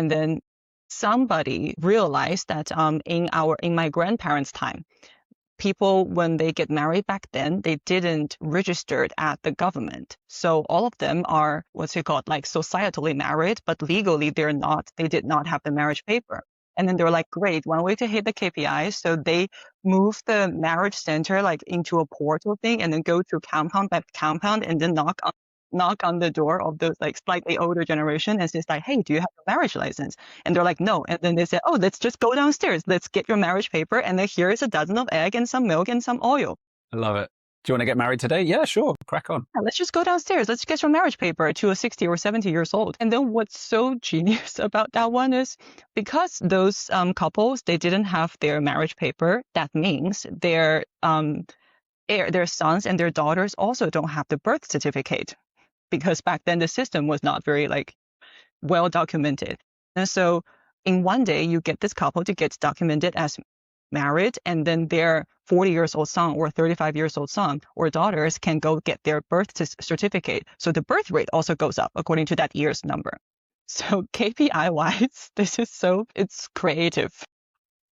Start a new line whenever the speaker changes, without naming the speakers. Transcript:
And then somebody realized that in my grandparents' time, people, when they get married back then, they didn't register it at the government. So all of them are what's it called, like societally married, but legally they did not have the marriage paper. And then they were like, great, one way to hit the KPIs. So they moved the marriage center like into a portal thing and then go to compound by compound and then knock on the door of those like slightly older generation and says like, hey, do you have a marriage license? And they're like, no. And then they say, oh, let's just go downstairs. Let's get your marriage paper. And then here is a dozen of egg and some milk and some oil.
I love it. Do you want to get married today? Yeah, sure. Crack on.
Yeah, let's just go downstairs. Let's get your marriage paper to a 60 or 70 years old. And then what's so genius about that one is because those couples, they didn't have their marriage paper. That means their sons and their daughters also don't have the birth certificate, because back then the system was not very like well documented. And so in one day you get this couple to get documented as married, and then their 40 years old son or 35 years old son or daughters can go get their birth certificate. So the birth rate also goes up according to that year's number. So KPI wise, it's creative.